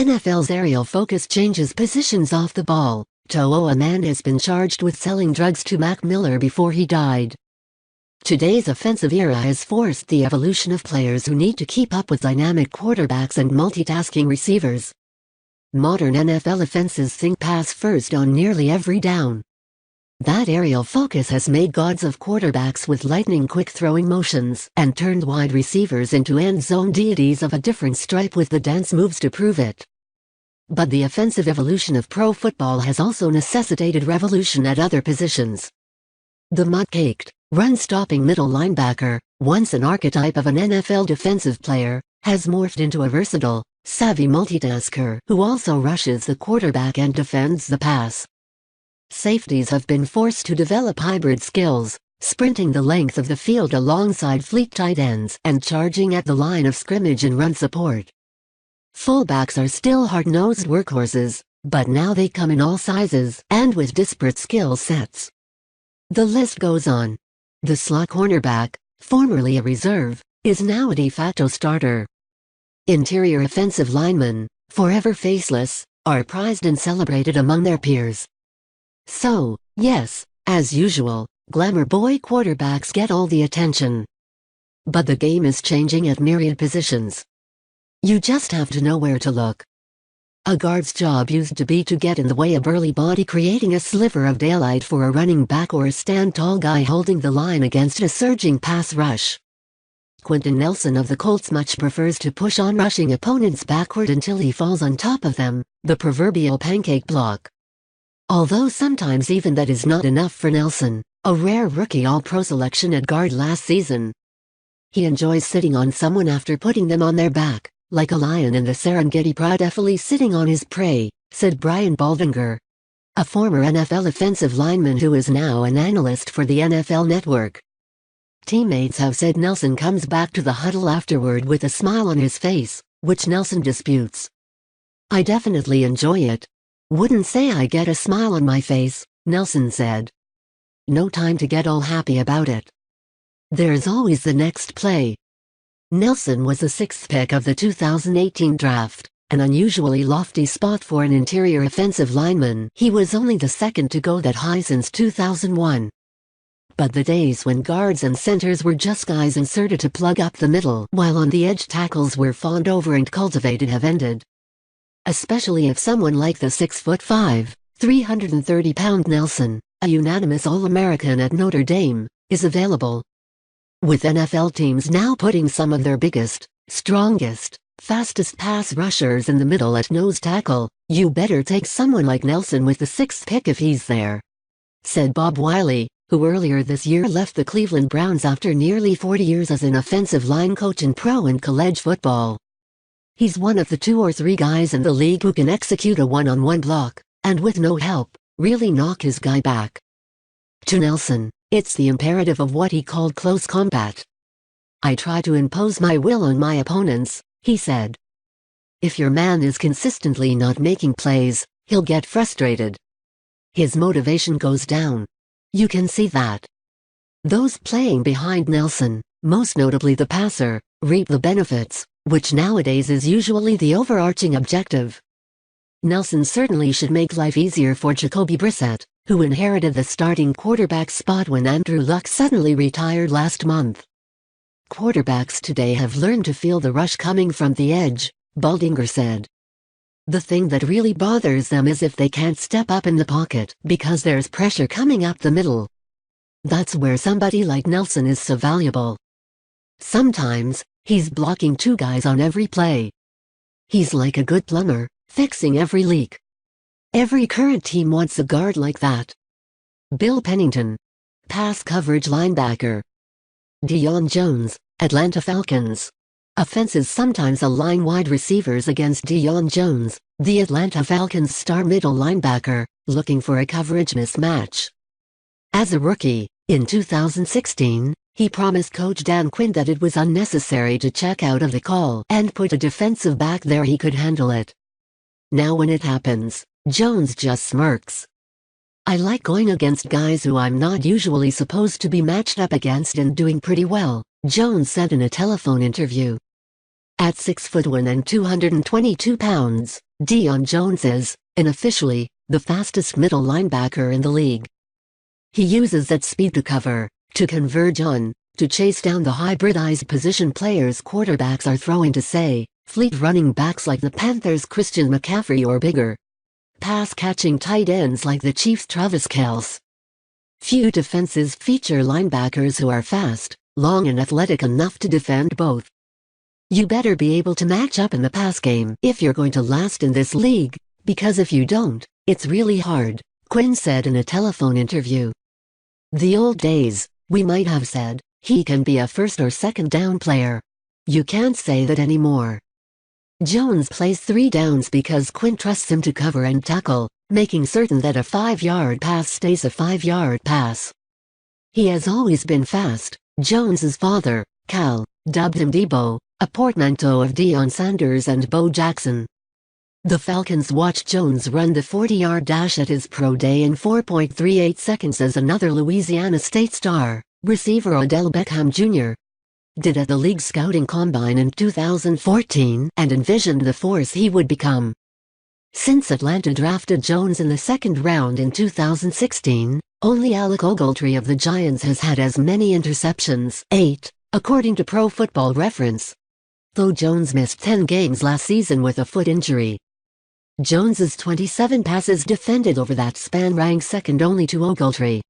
NFL's aerial focus changes positions off the ball. A man has been charged with selling drugs to Mac Miller before he died. Today's offensive era has forced the evolution of players who need to keep up with dynamic quarterbacks and multitasking receivers. Modern NFL offenses think pass first on nearly every down. That aerial focus has made gods of quarterbacks with lightning-quick throwing motions and turned wide receivers into end-zone deities of a different stripe with the dance moves to prove it. But the offensive evolution of pro football has also necessitated revolution at other positions. The mud-caked, run-stopping middle linebacker, once an archetype of an NFL defensive player, has morphed into a versatile, savvy multitasker who also rushes the quarterback and defends the pass. Safeties have been forced to develop hybrid skills, sprinting the length of the field alongside fleet tight ends and charging at the line of scrimmage in run support. Fullbacks are still hard-nosed workhorses, but now they come in all sizes and with disparate skill sets. The list goes on. The slot cornerback, formerly a reserve, is now a de facto starter. Interior offensive linemen, forever faceless, are prized and celebrated among their peers. So, yes, as usual, glamour boy quarterbacks get all the attention. But the game is changing at myriad positions. You just have to know where to look. A guard's job used to be to get in the way a burly body creating a sliver of daylight for a running back or a stand-tall guy holding the line against a surging pass rush. Quentin Nelson of the Colts much prefers to push on rushing opponents backward until he falls on top of them, the proverbial pancake block. Although sometimes even that is not enough for Nelson, a rare rookie All-Pro selection at guard last season. He enjoys sitting on someone after putting them on their back, like a lion in the Serengeti proudly sitting on his prey, said Brian Baldinger, a former NFL offensive lineman who is now an analyst for the N.F.L. network. Teammates have said Nelson comes back to the huddle afterward with a smile on his face, which Nelson disputes. "I definitely enjoy it. Wouldn't say I get a smile on my face," Nelson said. "No time to get all happy about it. There's always the next play." Nelson was the 6th pick of the 2018 draft, an unusually lofty spot for an interior offensive lineman. He was only the second to go that high since 2001. But the days when guards and centers were just guys inserted to plug up the middle while on the edge tackles were fawned over and cultivated have ended. Especially if someone like the 6'5", 330-pound Nelson, a unanimous All-American at Notre Dame, is available. With NFL teams now putting some of their biggest, strongest, fastest pass rushers in the middle at nose tackle, you better take someone like Nelson with the 6th pick if he's there, said Bob Wiley, who earlier this year left the Cleveland Browns after nearly 40 years as an offensive line coach in pro and college football. He's one of the 2 or 3 guys in the league who can execute a one-on-one block, and with no help, really knock his guy back. To Nelson, it's the imperative of what he called close combat. "I try to impose my will on my opponents," he said. "If your man is consistently not making plays, he'll get frustrated. His motivation goes down. You can see that. Those playing behind Nelson, most notably the passer, reap the benefits, which nowadays is usually the overarching objective. Nelson certainly should make life easier for Jacoby Brissett, who inherited the starting quarterback spot when Andrew Luck suddenly retired last month. Quarterbacks today have learned to feel the rush coming from the edge," Baldinger said. "The thing that really bothers them is if they can't step up in the pocket because there's pressure coming up the middle. That's where somebody like Nelson is so valuable. Sometimes, he's blocking 2 guys on every play. He's like a good plumber, fixing every leak. Every current team wants a guard like that." Bill Pennington, pass coverage linebacker. Deion Jones, Atlanta Falcons. Offenses sometimes align wide receivers against Deion Jones, the Atlanta Falcons' star middle linebacker, looking for a coverage mismatch. As a rookie, in 2016, he promised coach Dan Quinn that it was unnecessary to check out of the call and put a defensive back there he could handle it. Now when it happens, Jones just smirks. "I like going against guys who I'm not usually supposed to be matched up against and doing pretty well," Jones said in a telephone interview. At 6'1" and 222 pounds, Deion Jones is, unofficially, the fastest middle linebacker in the league. He uses that speed to cover, to converge on, to chase down the hybridized position players quarterbacks are throwing to, say, fleet running backs like the Panthers' Christian McCaffrey or bigger, pass-catching tight ends like the Chiefs' Travis Kelce. Few defenses feature linebackers who are fast, long and athletic enough to defend both. You better be able to match up in the pass game if you're going to last in this league, because if you don't, it's really hard, Quinn said in a telephone interview. The old days, we might have said, he can be a first or second down player. You can't say that anymore. Jones plays 3 downs because Quinn trusts him to cover and tackle, making certain that a 5-yard pass stays a 5-yard pass. He has always been fast. Jones's father, Cal, dubbed him Debo, a portmanteau of Deion Sanders and Bo Jackson. The Falcons watched Jones run the 40-yard dash at his pro day in 4.38 seconds as another Louisiana State star, receiver Odell Beckham Jr., did at the league scouting combine in 2014 and envisioned the force he would become. Since Atlanta drafted Jones in the 2nd round in 2016, only Alec Ogletree of the Giants has had as many interceptions, 8, according to Pro Football Reference. Though Jones missed 10 games last season with a foot injury. Jones's 27 passes defended over that span rank second only to Ogletree.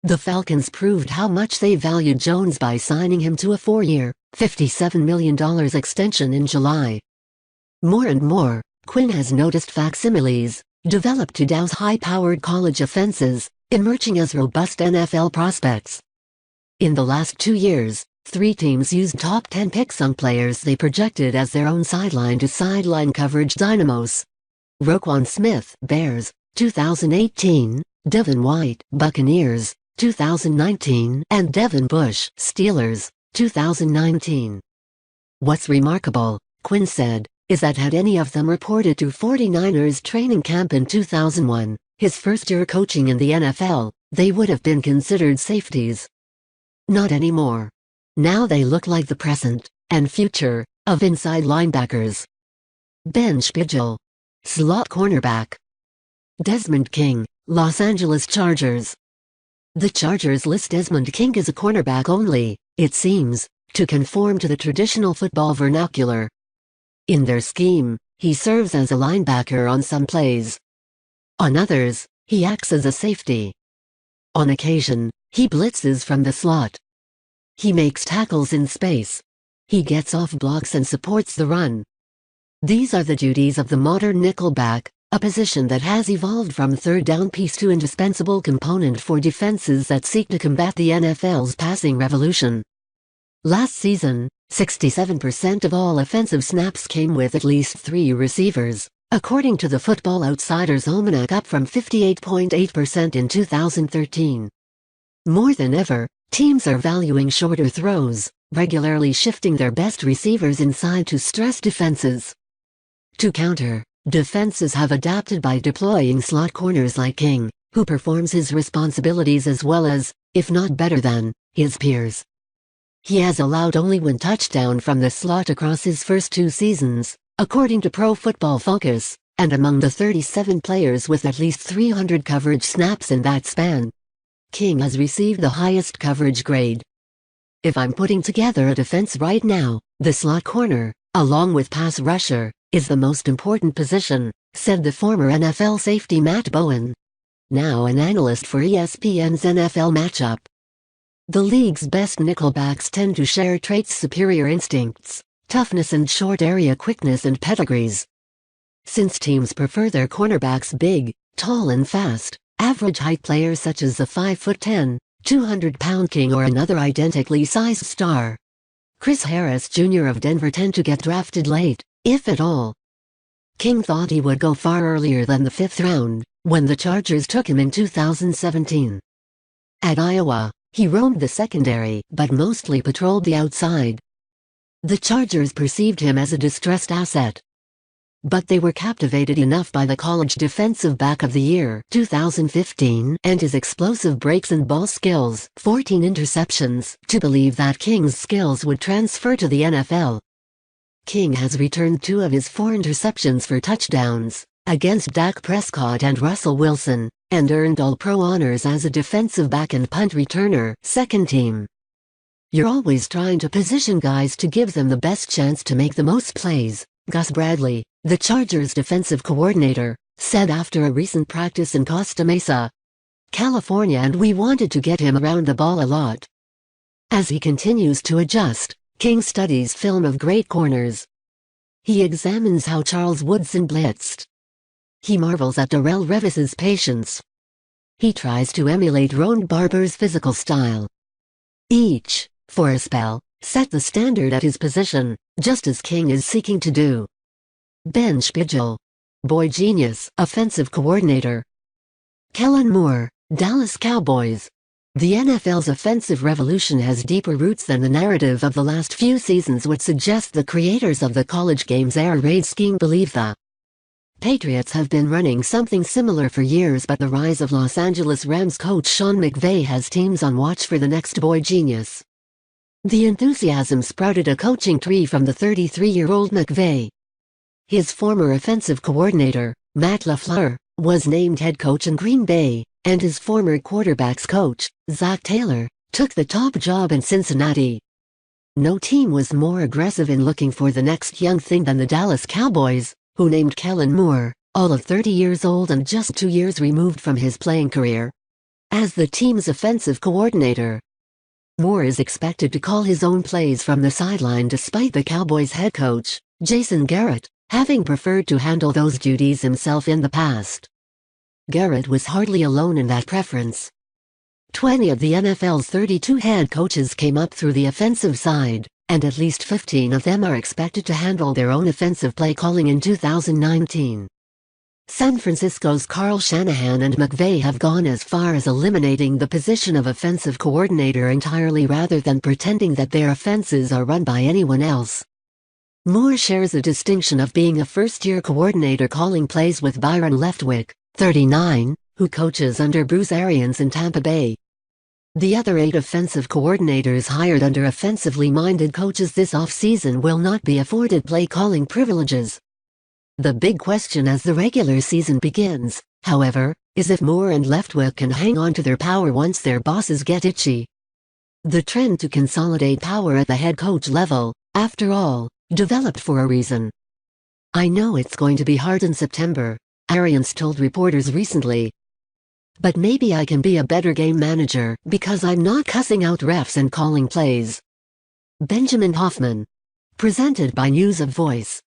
The Falcons proved how much they valued Jones by signing him to a 4-year, $57 million extension in July. More and more, Quinn has noticed facsimiles, developed to douse high-powered college offenses, emerging as robust NFL prospects. In the last 2 years, 3 teams used top 10 picks on players they projected as their own sideline-to-sideline coverage dynamos. Roquan Smith, Bears, 2018, Devin White, Buccaneers, 2019, and Devin Bush, Steelers, 2019. What's remarkable, Quinn said, is that had any of them reported to 49ers training camp in 2001, his first year coaching in the NFL, they would have been considered safeties. Not anymore. Now they look like the present, and future, of inside linebackers. Ben Spiegel, slot cornerback. Desmond King, Los Angeles Chargers. The Chargers list Desmond King as a cornerback only, it seems, to conform to the traditional football vernacular. In their scheme, he serves as a linebacker on some plays. On others, he acts as a safety. On occasion, he blitzes from the slot. He makes tackles in space. He gets off blocks and supports the run. These are the duties of the modern nickelback, a position that has evolved from third down piece to indispensable component for defenses that seek to combat the NFL's passing revolution. Last season, 67% of all offensive snaps came with at least 3 receivers, according to the Football Outsiders Almanac, up from 58.8% in 2013. More than ever, teams are valuing shorter throws, regularly shifting their best receivers inside to stress defenses. To counter, defenses have adapted by deploying slot corners like King, who performs his responsibilities as well as, if not better than, his peers. He has allowed only 1 touchdown from the slot across his first 2 seasons, according to Pro Football Focus, and among the 37 players with at least 300 coverage snaps in that span, King has received the highest coverage grade. If I'm putting together a defense right now, the slot corner, along with pass rusher, is the most important position, said the former NFL safety Matt Bowen, now an analyst for ESPN's NFL matchup. The league's best nickelbacks tend to share traits: superior instincts, toughness and short area quickness and pedigrees. Since teams prefer their cornerbacks big, tall and fast, average height players such as the 5'10", 200-pound King or another identically sized star, Chris Harris Jr. of Denver, tend to get drafted late, if at all. King thought he would go far earlier than the 5th round, when the Chargers took him in 2017. At Iowa, he roamed the secondary but mostly patrolled the outside. The Chargers perceived him as a distressed asset. But they were captivated enough by the College Defensive Back of the Year 2015 and his explosive breaks and ball skills, 14 interceptions, to believe that King's skills would transfer to the NFL. King has returned 2 of his 4 interceptions for touchdowns against Dak Prescott and Russell Wilson, and earned All-Pro honors as a defensive back and punt returner, second team. You're always trying to position guys to give them the best chance to make the most plays, Gus Bradley, the Chargers defensive coordinator, said after a recent practice in Costa Mesa, California, and we wanted to get him around the ball a lot. As he continues to adjust, King studies film of great corners. He examines how Charles Woodson blitzed. He marvels at Darrelle Revis's patience. He tries to emulate Ron Barber's physical style. Each, for a spell, set the standard at his position, just as King is seeking to do. Ben Spiegel, Boy Genius, offensive coordinator. Kellen Moore, Dallas Cowboys. The NFL's offensive revolution has deeper roots than the narrative of the last few seasons would suggest. The creators of the college game's air raid scheme believe the Patriots have been running something similar for years, but the rise of Los Angeles Rams coach Sean McVay has teams on watch for the next boy genius. The enthusiasm sprouted a coaching tree from the 33-year-old McVay. His former offensive coordinator, Matt LaFleur, was named head coach in Green Bay, and his former quarterbacks coach, Zach Taylor, took the top job in Cincinnati. No team was more aggressive in looking for the next young thing than the Dallas Cowboys, who named Kellen Moore, all of 30 years old and just 2 years removed from his playing career, as the team's offensive coordinator. Moore is expected to call his own plays from the sideline, despite the Cowboys head coach, Jason Garrett, having preferred to handle those duties himself in the past. Garrett was hardly alone in that preference. 20 of the NFL's 32 head coaches came up through the offensive side, and at least 15 of them are expected to handle their own offensive play calling in 2019. San Francisco's Carl Shanahan and McVay have gone as far as eliminating the position of offensive coordinator entirely rather than pretending that their offenses are run by anyone else. Moore shares a distinction of being a first-year coordinator calling plays with Byron Leftwich, 39, who coaches under Bruce Arians in Tampa Bay. The other 8 offensive coordinators hired under offensively minded coaches this offseason will not be afforded play-calling privileges. The big question as the regular season begins, however, is if Moore and Leftwich can hang on to their power once their bosses get itchy. The trend to consolidate power at the head coach level, after all, developed for a reason. I know it's going to be hard in September, Arians told reporters recently. But maybe I can be a better game manager because I'm not cussing out refs and calling plays. Benjamin Hoffman. Presented by News of Voice.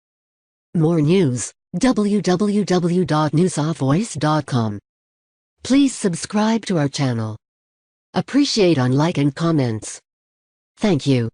More news, www.newsofvoice.com. Please subscribe to our channel. Appreciate on like and comments. Thank you.